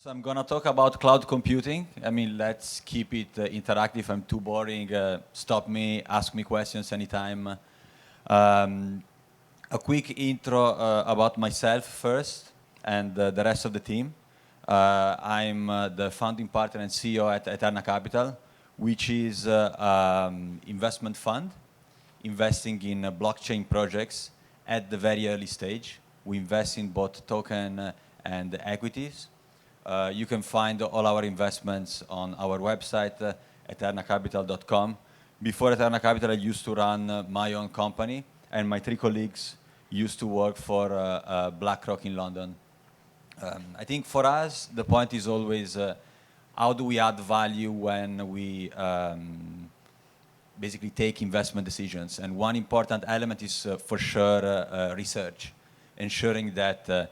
So I'm going to talk about cloud computing. I mean, let's keep it interactive. If I'm too boring, stop me, ask me questions anytime. A quick intro about myself first and the rest of the team. I'm the founding partner and CEO at Eterna Capital, which is an investment fund investing in blockchain projects at the very early stage. We invest in both token and equities. You can find all our investments on our website, eternacapital.com. Before Eterna Capital, I used to run my own company, and my three colleagues used to work for BlackRock in London. I think for us, the point is always how do we add value when we basically take investment decisions. And one important element is for sure research, ensuring that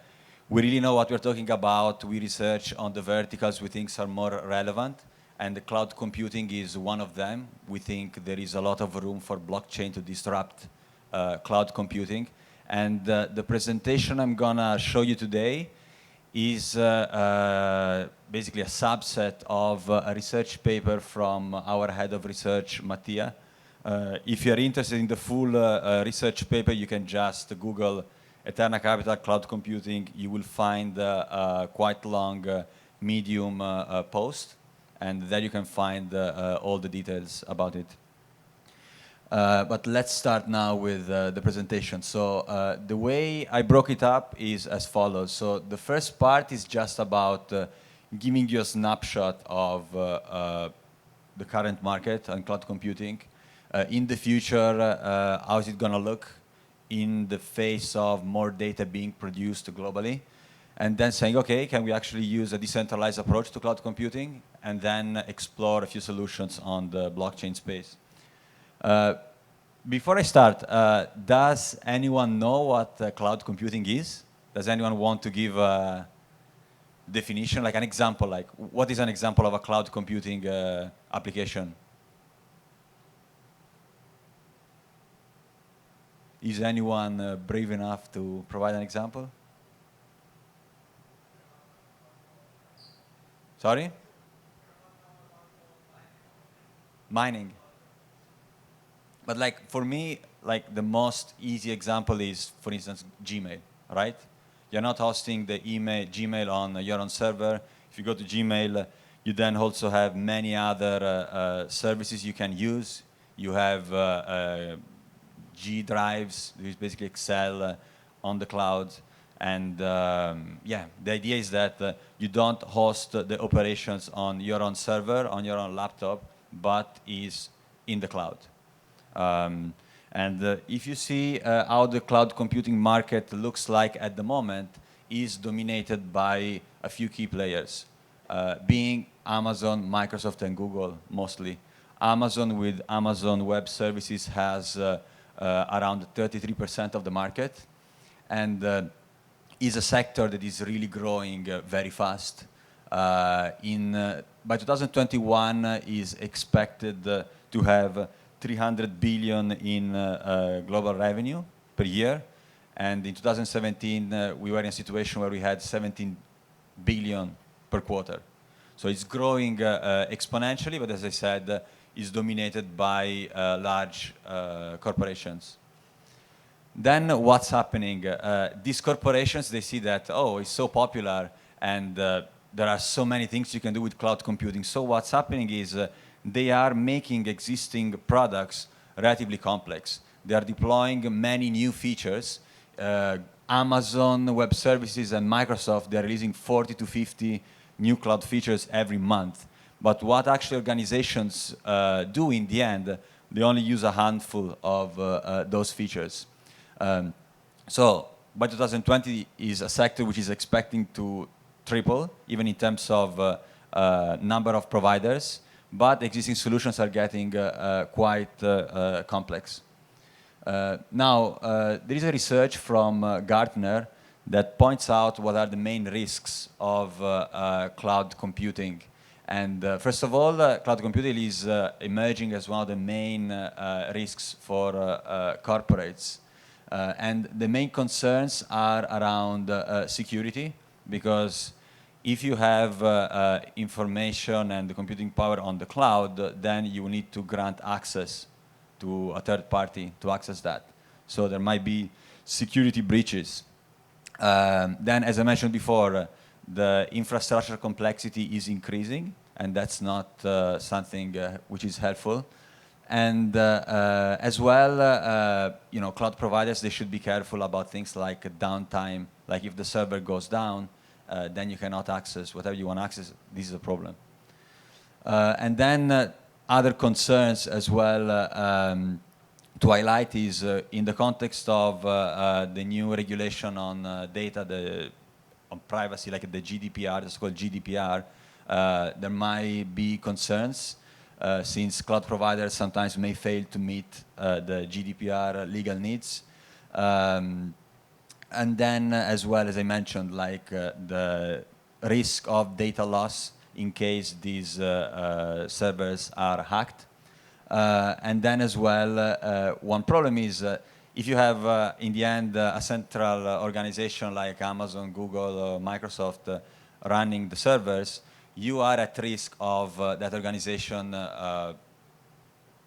we really know what we're talking about. We research on the verticals we think are more relevant, and the cloud computing is one of them. We think there is a lot of room for blockchain to disrupt cloud computing. And the presentation I'm gonna show you today is basically a subset of a research paper from our head of research, Mattia. If you're interested in the full research paper, you can just Google Eterna Capital Cloud Computing. You will find a quite long Medium post, and there you can find all the details about it. But let's start now with the presentation. So the way I broke it up is as follows. So the first part is just about giving you a snapshot of the current market on cloud computing. In the future, how is it going to look in the face of more data being produced globally, and then saying, okay, can we actually use a decentralized approach to cloud computing, and then explore a few solutions on the blockchain space. Before I start, does anyone know what cloud computing is? Does anyone want to give a definition, like an example, like what is an example of a cloud computing application? Is anyone brave enough to provide an example? Sorry? Mining. But like for me, like the most easy example is, for instance, Gmail, right? You're not hosting the Gmail on your own server. If you go to Gmail, you then also have many other services you can use. You have G drives, which is basically Excel on the cloud. And yeah, the idea is that you don't host the operations on your own server, on your own laptop, but is in the cloud. And if you see how the cloud computing market looks like at the moment, is dominated by a few key players, being Amazon, Microsoft, and Google mostly. Amazon with Amazon Web Services has around 33% of the market, and is a sector that is really growing very fast. By 2021 is expected to have 300 billion in global revenue per year, and in 2017 we were in a situation where we had 17 billion per quarter. So it's growing exponentially, but as I said, is dominated by large corporations. Then what's happening? These corporations, they see that, oh, it's so popular, and there are so many things you can do with cloud computing. So what's happening is they are making existing products relatively complex. They are deploying many new features. Amazon Web Services and Microsoft, they're releasing 40 to 50 new cloud features every month. But what actually organizations do in the end, they only use a handful of those features. So by 2020 is a sector which is expecting to triple, even in terms of number of providers, but existing solutions are getting quite complex. Now, there is a research from Gartner that points out what are the main risks of cloud computing. And first of all, cloud computing is emerging as one of the main risks for corporates. And the main concerns are around security, because If you have information and the computing power on the cloud, then you need to grant access to a third party to access that. So there might be security breaches. Then, as I mentioned before, the infrastructure complexity is increasing, and that's not something which is helpful. And as well, you know, cloud providers, they should be careful about things like downtime. Like if the server goes down, then you cannot access whatever you want to access. This is a problem. And then other concerns as well to highlight is in the context of the new regulation on data, on privacy, like the GDPR, it's called GDPR, there might be concerns since cloud providers sometimes may fail to meet the GDPR legal needs. And then as well, as I mentioned, like the risk of data loss in case these servers are hacked. And then as well, one problem is if you have, in the end, a central organization like Amazon, Google, or Microsoft running the servers, you are at risk of that organization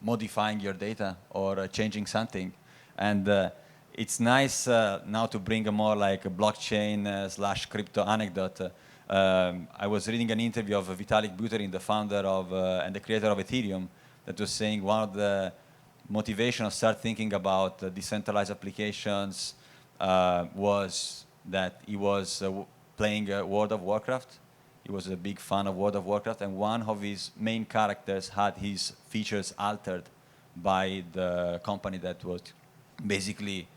modifying your data or changing something. And it's nice now to bring a more like a blockchain slash crypto anecdote. I was reading an interview of Vitalik Buterin, the founder of and the creator of Ethereum, that was saying one of the motivation of start thinking about decentralized applications was that he was playing World of Warcraft. He was a big fan of World of Warcraft, and one of his main characters had his features altered by the company that was basically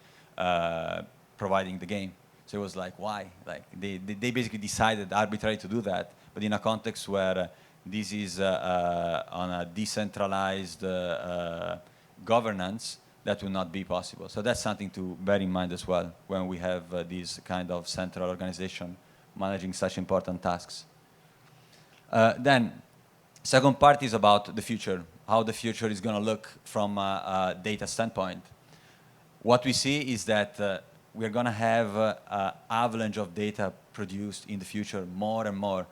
providing the game. So it was like, why? Like they basically decided arbitrarily to do that, but in a context where this is on a decentralized governance, that will not be possible. So that's something to bear in mind as well when we have this kind of central organization managing such important tasks. Then, second part is about the future, how the future is going to look from a data standpoint. What we see is that we're going to have an avalanche of data produced in the future, more and more.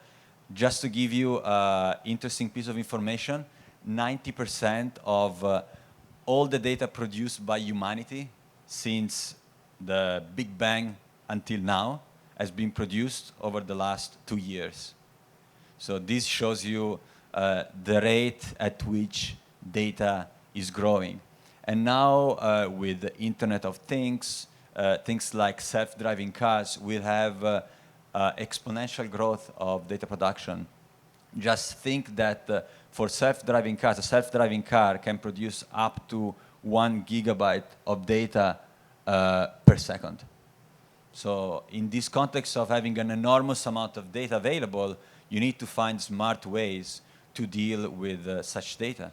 Just to give you an interesting piece of information, 90% of all the data produced by humanity since the Big Bang until now has been produced over the last 2 years. So this shows you the rate at which data is growing. And now with the Internet of Things, things like self-driving cars will have exponential growth of data production. Just think that for self-driving cars, a self-driving car can produce up to 1 gigabyte of data per second. So in this context of having an enormous amount of data available, you need to find smart ways to deal with such data.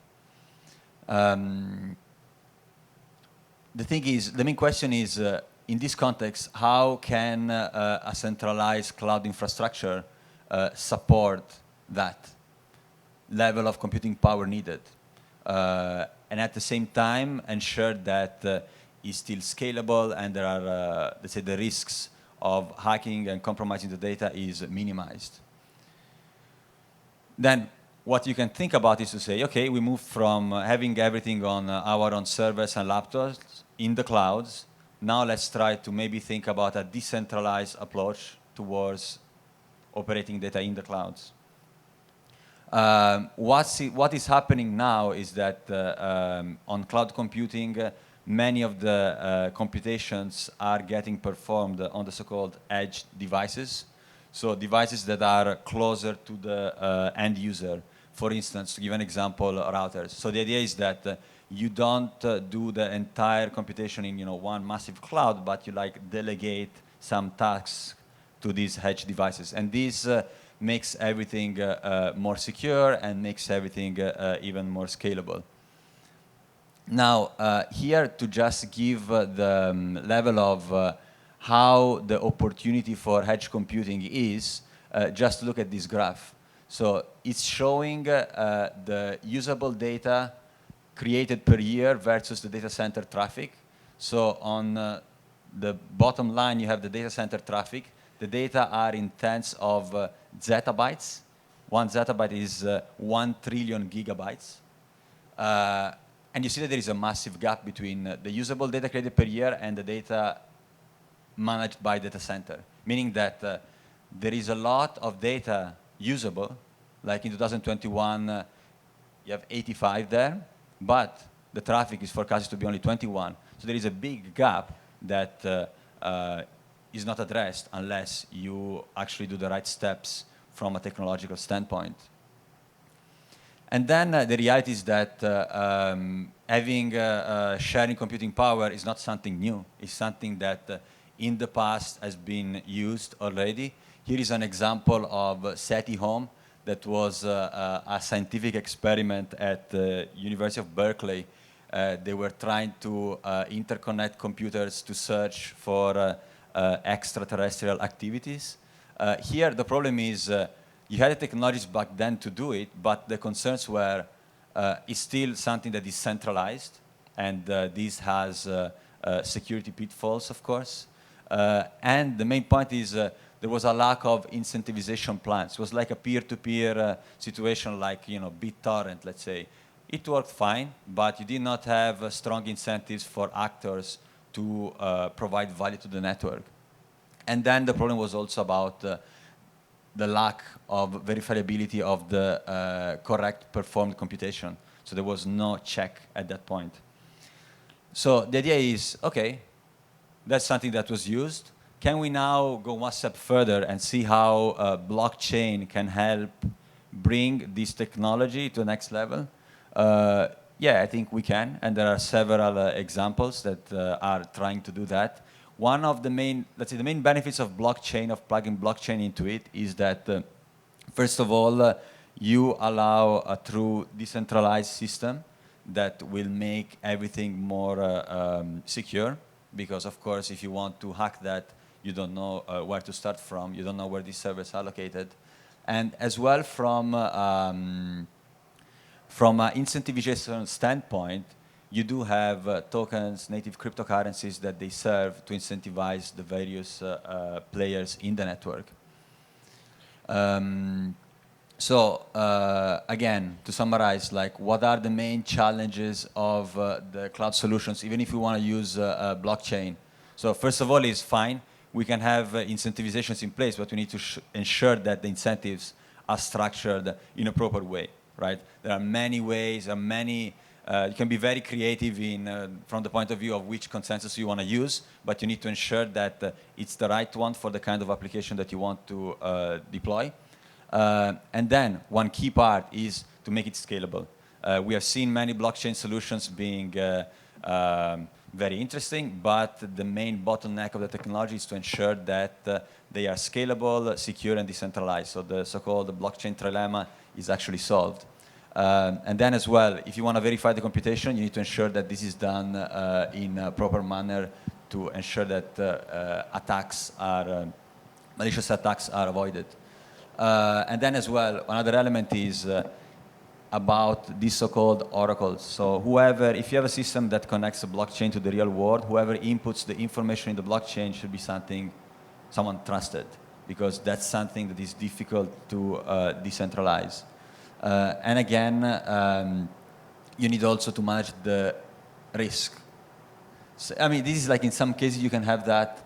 The thing is, the main question is, in this context, how can a centralized cloud infrastructure support that level of computing power needed? And at the same time, ensure that it's still scalable and there are, let's say, the risks of hacking and compromising the data is minimized. Then what you can think about is to say, okay, we moved from having everything on our own servers and laptops in the clouds. Now let's try to maybe think about a decentralized approach towards operating data in the clouds. What is happening now is that on cloud computing, many of the computations are getting performed on the so-called edge devices. So devices that are closer to the end user. For instance, to give an example, routers. So the idea is that you don't do the entire computation in one massive cloud, but you delegate some tasks to these edge devices. And this makes everything more secure and makes everything even more scalable. Now, here to just give the level of how the opportunity for edge computing is, just look at this graph. So it's showing the usable data created per year versus the data center traffic. So on the bottom line, you have the data center traffic, The data are in tens of zettabytes. 1 zettabyte is 1 trillion gigabytes. And you see that there is a massive gap between the usable data created per year and the data managed by data center, meaning that there is a lot of data usable. Like in 2021, you have 85 there, but the traffic is forecasted to be only 21. So there is a big gap that is not addressed unless you actually do the right steps from a technological standpoint. And then the reality is that having sharing computing power is not something new. It's something that in the past has been used already. Here is an example of SITI Home that was a scientific experiment at the University of Berkeley. They were trying to interconnect computers to search for extraterrestrial activities. Here the problem is you had the technologies back then to do it, but the concerns were it's still something that is centralized, and this has security pitfalls, of course. And the main point is there was a lack of incentivization plans. It was like a peer-to-peer situation, like BitTorrent, let's say. It worked fine, but you did not have strong incentives for actors to provide value to the network. And then the problem was also about the lack of verifiability of the correct performed computation. So there was no check at that point. So the idea is, okay, that's something that was used. Can we now go one step further and see how blockchain can help bring this technology to the next level? Yeah, I think we can, and there are several examples that are trying to do that. One of the main, let's say, the main benefits of blockchain, of plugging blockchain into it, is that, first of all, you allow a true decentralized system that will make everything more secure. Because, of course, if you want to hack that, you don't know where to start from. You don't know where these servers are located. And as well, from an incentivization standpoint, you do have tokens, native cryptocurrencies that they serve to incentivize the various players in the network. So again, to summarize, like, what are the main challenges of the cloud solutions, even if you want to use blockchain? So first of all, it's fine. We can have incentivizations in place, but we need to ensure that the incentives are structured in a proper way, right? There are many ways, you can be very creative from the point of view of which consensus you want to use, but you need to ensure that it's the right one for the kind of application that you want to deploy. And then one key part is to make it scalable. We have seen many blockchain solutions being very interesting, but the main bottleneck of the technology is to ensure that they are scalable, secure, and decentralized. So the so-called blockchain trilemma is actually solved. And then as well, if you want to verify the computation, you need to ensure that this is done in a proper manner to ensure that malicious attacks are avoided. And then as well, another element is about these so-called oracles. So if you have a system that connects the blockchain to the real world, whoever inputs the information in the blockchain should be someone trusted, because that's something that is difficult to decentralize. And again, you need also to manage the risk. So, I mean, this is like in some cases you can have that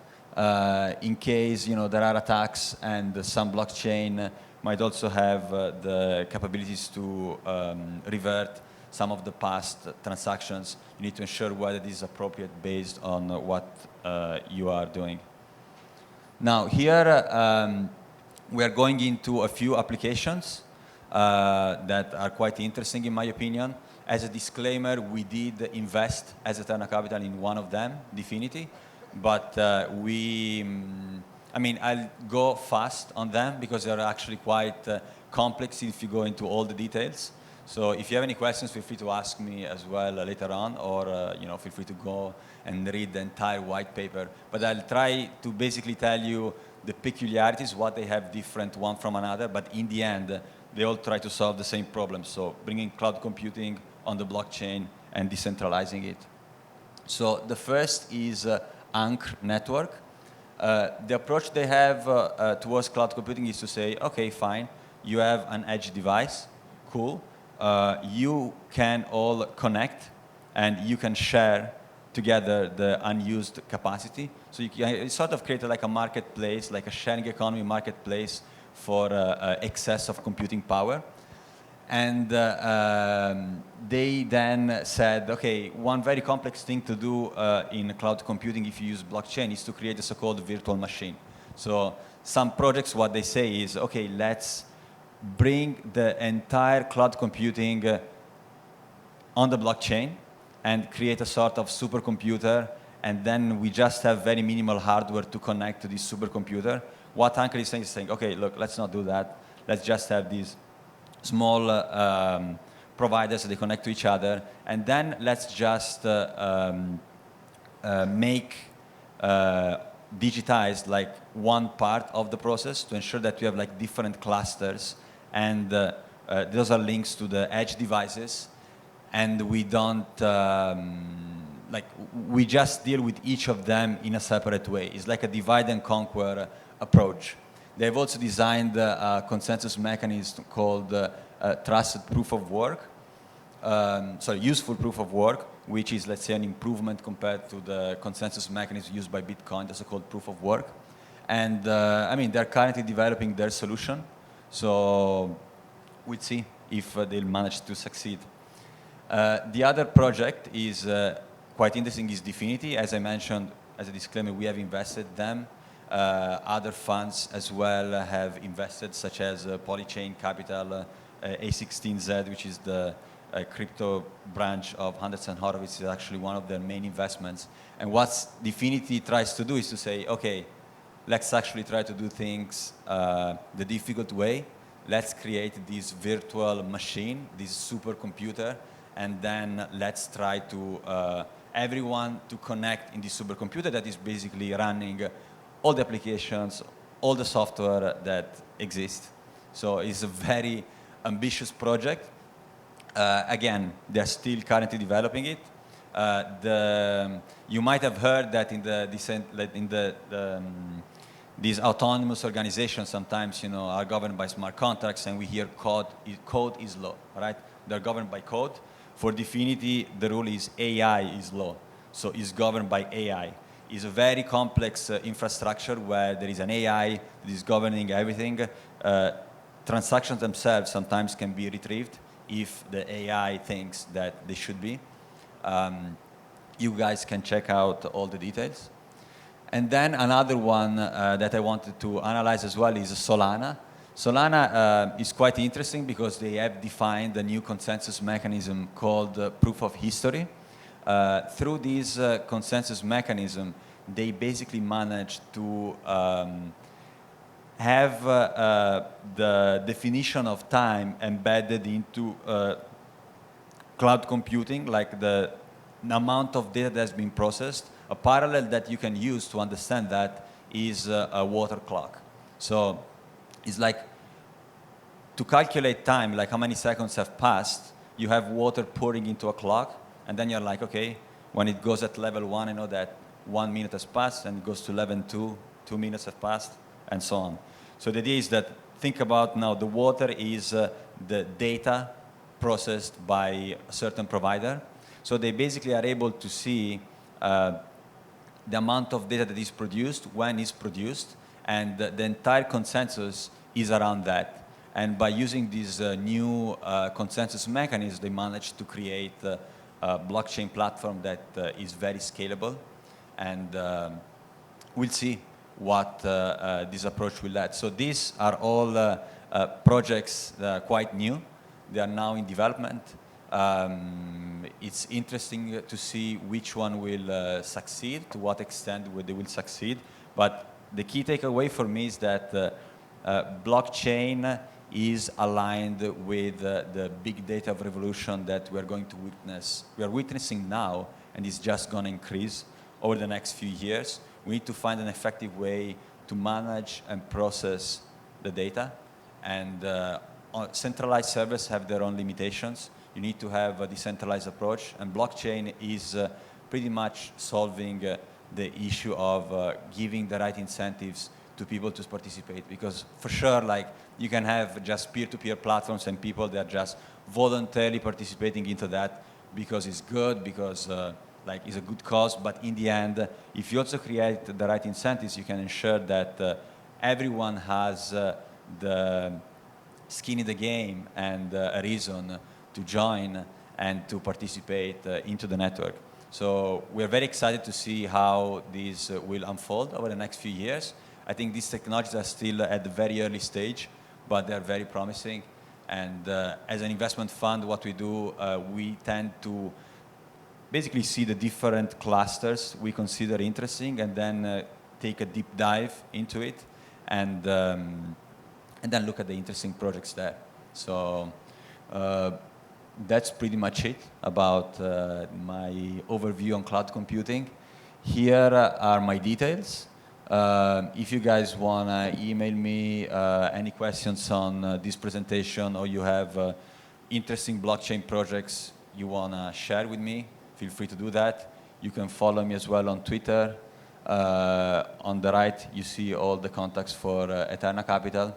in case there are attacks, and some blockchain might also have the capabilities to revert some of the past transactions. You need to ensure whether this is appropriate based on what you are doing. Now here we are going into a few applications that are quite interesting in my opinion. As a disclaimer, we did invest as Eterna Capital in one of them, Definity, but I'll go fast on them because they're actually quite complex if you go into all the details. So if you have any questions, feel free to ask me as well later on, or feel free to go and read the entire white paper. But I'll try to basically tell you the peculiarities, what they have different one from another, but in the end, they all try to solve the same problem. So bringing cloud computing on the blockchain and decentralizing it. So the first is Ankh network. The approach they have towards cloud computing is to say, okay, fine, you have an edge device, cool. You can all connect and you can share together the unused capacity. So you can sort of create like a marketplace, like a sharing economy marketplace for excess of computing power. And they then said, okay, one very complex thing to do in cloud computing if you use blockchain is to create a so-called virtual machine. So some projects, what they say is, okay, let's bring the entire cloud computing on the blockchain and create a sort of supercomputer, and then we just have very minimal hardware to connect to this supercomputer. What Anker is saying, okay, look, let's not do that. Let's just have these small providers that they connect to each other, and then let's just make digitized like one part of the process to ensure that we have like different clusters, and those are links to the edge devices, and we don't we just deal with each of them in a separate way. It's like a divide and conquer approach. They've also designed a consensus mechanism called trusted proof of work, useful proof of work, which is, let's say, an improvement compared to the consensus mechanism used by Bitcoin, the so-called proof of work. And I mean, they're currently developing their solution, so we'll see if they'll manage to succeed. The other project is quite interesting, is Definity. As I mentioned, as a disclaimer, we have invested them. Other funds as well have invested, such as Polychain Capital, A16Z, which is the crypto branch of Anderson Horowitz, is actually one of their main investments. And what Definity tries to do is to say, okay, let's actually try to do things the difficult way. Let's create this virtual machine, this supercomputer, and then let's try to everyone to connect in this supercomputer that is basically running all the applications, all the software that exists. So it's a very ambitious project. Again, they're still currently developing it. You might have heard that these autonomous organizations sometimes, are governed by smart contracts, and we hear code is law, right? They're governed by code. For Definity, the rule is AI is law, so it's governed by AI. It's a very complex infrastructure where there is an AI that is governing everything. Transactions themselves sometimes can be retrieved if the AI thinks that they should be. You guys can check out all the details. And then another one that I wanted to analyze as well is Solana. Solana is quite interesting because they have defined a new consensus mechanism called proof of history. Through this consensus mechanism, they basically managed to have the definition of time embedded into cloud computing, like the amount of data that's been processed. A parallel that you can use to understand that is a water clock. So it's like to calculate time, like how many seconds have passed, you have water pouring into a clock, and then you're like, okay, when it goes at level 1, I know that 1 minute has passed, and it goes to level 2, 2 minutes have passed, and so on. So the idea is that, think about now, the water is the data processed by a certain provider. So they basically are able to see the amount of data that is produced, when it's produced, and the entire consensus is around that. And by using this new consensus mechanism, they managed to create a blockchain platform that is very scalable. And we'll see what this approach will add. So these are all projects that are quite new. They are now in development. It's interesting to see which one will succeed, to what extent they will succeed. But the key takeaway for me is that blockchain is aligned with the big data revolution that we are going to witness. We are witnessing now, and it's just going to increase over the next few years. We need to find an effective way to manage and process the data. And centralized servers have their own limitations. You need to have a decentralized approach, and blockchain is pretty much solving the issue of giving the right incentives to people to participate, because for sure, like, you can have just peer-to-peer platforms and people that are just voluntarily participating into that because it's good, because like it's a good cause. But in the end, if you also create the right incentives, you can ensure that everyone has the skin in the game and a reason to join and to participate into the network. So we're very excited to see how these will unfold over the next few years. I think these technologies are still at the very early stage, but they're very promising. And as an investment fund, what we do, we tend to basically see the different clusters we consider interesting, and then take a deep dive into it, and then look at the interesting projects there. So that's pretty much it about my overview on cloud computing. Here are my details. If you guys want to email me any questions on this presentation, or you have interesting blockchain projects you want to share with me, feel free to do that. You can follow me as well on Twitter. On the right, you see all the contacts for Eterna Capital.